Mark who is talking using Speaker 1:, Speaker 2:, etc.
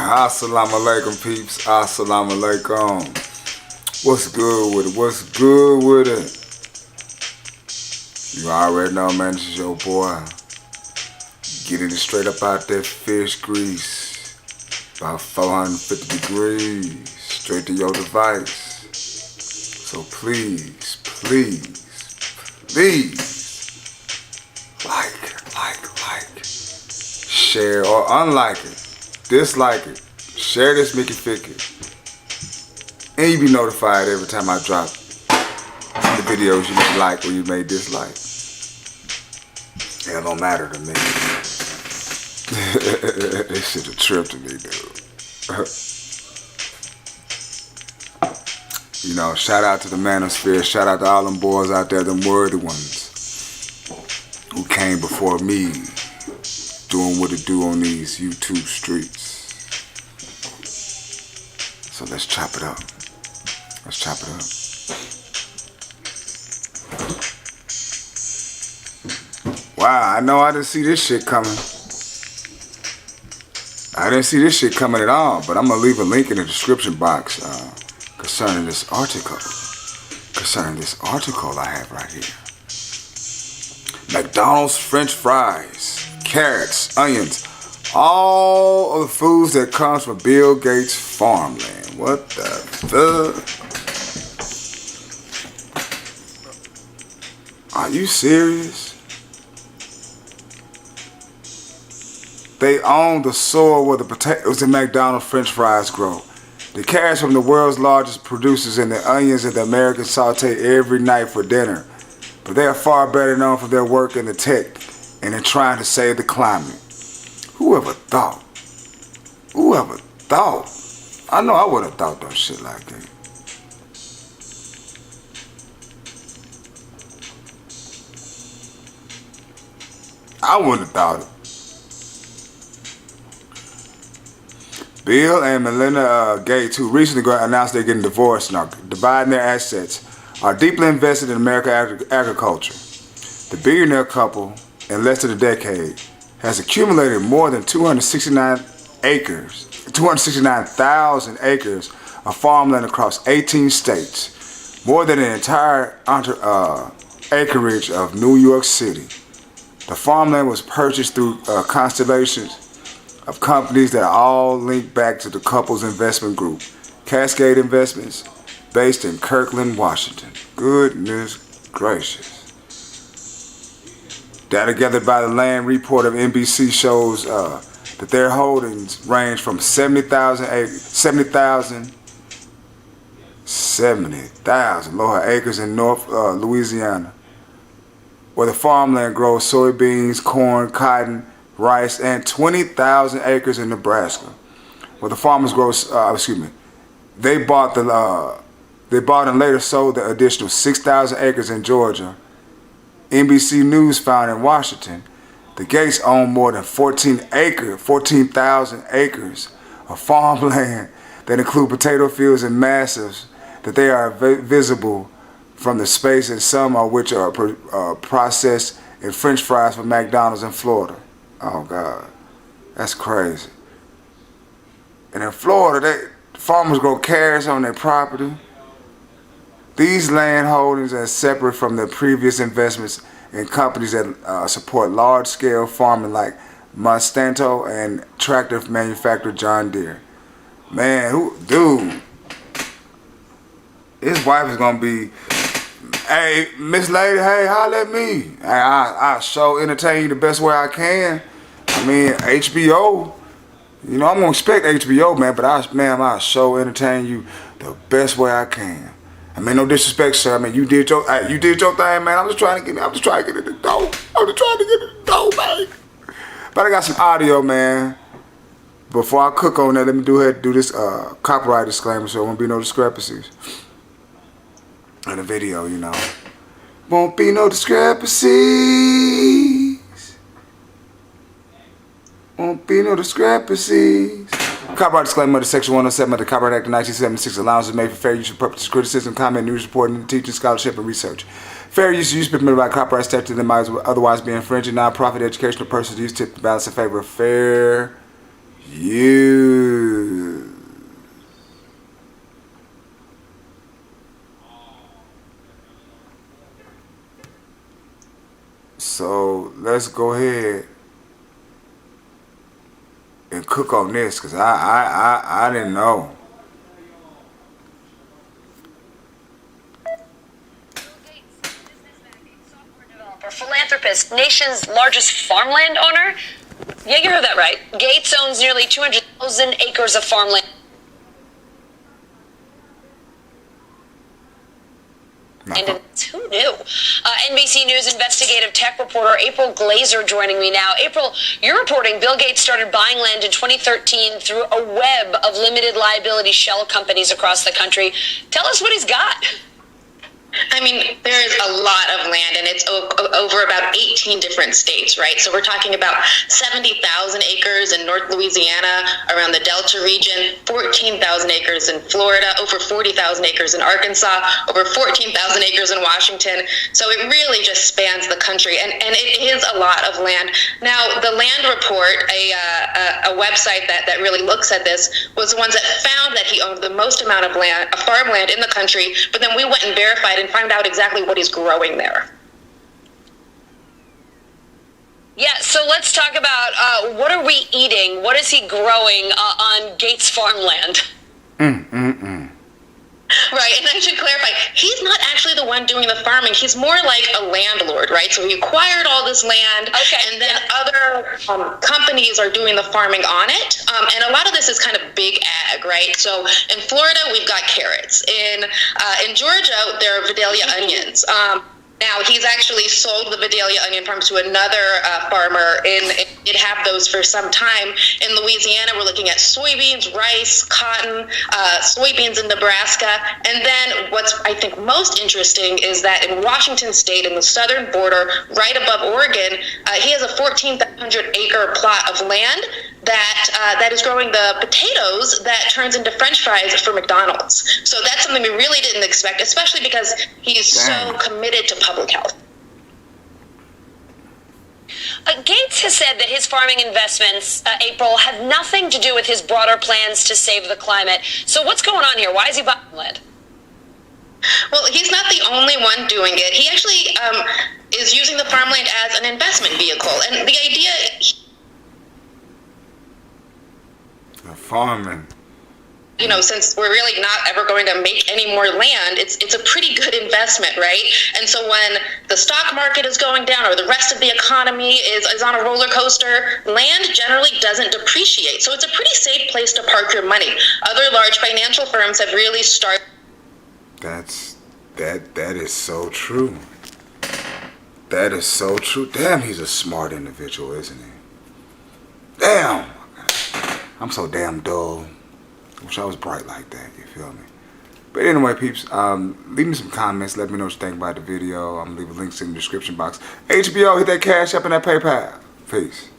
Speaker 1: Assalamu alaikum, peeps. Assalamu alaikum. What's good with it? What's good with it? You already know, man. This is your boy. Getting it straight up out that fish grease. About 450 degrees. Straight to your device. So please, please, please. Like. Share or unlike it. Dislike it. Share this Mickey Ficky. And you be notified every time I drop the videos you may like or you may dislike. It don't matter to me. This shit a trip to me, dude. You know, shout out to the manosphere. Shout out to all them boys out there, them worthy ones who came before me, doing what it do on these YouTube streets. So let's chop it up. Let's chop it up. Wow, I know I didn't see this shit coming. I didn't see this shit coming at all, but I'm gonna leave a link in the description box concerning this article. I have right here. McDonald's French fries, carrots, onions, all of the foods that comes from Bill Gates' farmland. What the fuck? Are you serious? They own the soil where the potatoes and McDonald's French fries grow. The carrots from the world's largest producers and the onions that the Americans saute every night for dinner. But they are far better known for their work in the tech and in trying to save the climate. Whoever thought? Whoever thought? I know I wouldn't have thought no shit like that. I wouldn't have thought it. Bill and Melinda Gates, who recently announced they're getting divorced and are dividing their assets, are deeply invested in American agriculture. The billionaire couple, in less than a decade, has accumulated more than 269,000 acres of farmland across 18 states, more than the entire acreage of New York City. The farmland was purchased through constellations of companies that are all linked back to the couple's investment group, Cascade Investments, based in Kirkland, Washington. Goodness gracious. Data gathered by the Land Report of NBC shows that their holdings range from 70,000 acres in North Louisiana, where the farmland grows soybeans, corn, cotton, rice, and 20,000 acres in Nebraska, where the farmers grow. They bought and later sold the additional 6,000 acres in Georgia. NBC News found in Washington, the Gates own more than 14,000 acres of farmland that include potato fields and massives that they are visible from the space, and some of which are processed in French fries for McDonald's in Florida. Oh God, that's crazy. And in Florida, farmers grow carrots on their property. These land holdings are separate from the previous investments in companies that support large-scale farming like Monsanto and tractor manufacturer John Deere. Man, dude, his wife is gonna be, hey, Miss Lady, hey, holla at me. Hey, I sure entertain you the best way I can. I mean, HBO, you know, I'm gonna expect HBO, man, but I sure entertain you the best way I can. I mean, no disrespect, sir. I mean, you did your thing, man. I'm just trying to get in the dough. Man. But I got some audio, man. Before I cook on that, let me do this copyright disclaimer, so there won't be no discrepancies in the video, you know. Won't be no discrepancies. Won't be no discrepancies. Copyright disclaimer under Section 107 of the Copyright Act of 1976. Allowances made for fair use for purposes of criticism, comment, news reporting, teaching, scholarship, and research. Fair use is permitted by copyright statute that might otherwise be infringing. Non-profit educational purposes used to balance in favor of fair use. let's go ahead and cook on this, because I didn't know.
Speaker 2: Philanthropist, nation's largest farmland owner. Yeah, you heard that right. Gates owns nearly 200,000 acres of farmland. And who knew? NBC News investigative tech reporter April Glazer joining me now. April, you're reporting Bill Gates started buying land in 2013 through a web of limited liability shell companies across the country. Tell us what he's got.
Speaker 3: I mean, there is a lot of land, and it's over about 18 different states, right? So we're talking about 70,000 acres in North Louisiana, around the Delta region, 14,000 acres in Florida, over 40,000 acres in Arkansas, over 14,000 acres in Washington. So it really just spans the country, and it is a lot of land. Now, the Land Report, a website that really looks at this, was the ones that found that he owned the most amount of land, farmland in the country, but then we went and verified and found out exactly what he's growing there.
Speaker 2: Yeah, so let's talk about what are we eating? What is he growing on Gates farmland?
Speaker 3: Right, and I should clarify, he's not actually the one doing the farming. He's more like a landlord, right? So he acquired all this land, and then other companies are doing the farming on it. And a lot of this is kind of big ag, right? So in Florida, we've got carrots. In Georgia, there are Vidalia onions. Now, he's actually sold the Vidalia onion farms to another farmer, and did have those for some time. In Louisiana, we're looking at soybeans, rice, cotton, soybeans in Nebraska. And then what's, I think, most interesting is that in Washington State, in the southern border, right above Oregon, he has a 1,400-acre plot of land that is growing the potatoes that turns into French fries for McDonald's. So that's something we really didn't expect, especially because he's so committed to public health.
Speaker 2: Gates has said that his farming investments, April, have nothing to do with his broader plans to save the climate. So what's going on here? Why is he buying land?
Speaker 3: Well, he's not the only one doing it. He actually is using the farmland as an investment vehicle. And the idea...
Speaker 1: farming.
Speaker 3: You know, since we're really not ever going to make any more land, it's a pretty good investment, right? And so when the stock market is going down or the rest of the economy is on a roller coaster, land generally doesn't depreciate. So it's a pretty safe place to park your money. Other large financial firms have really started.
Speaker 1: That is so true. That is so true. Damn, he's a smart individual, isn't he? Damn. I'm so damn dull. I wish I was bright like that, you feel me? But anyway, peeps, leave me some comments. Let me know what you think about the video. I'm going to leave links in the description box. HBO, hit that Cash App and that PayPal. Peace.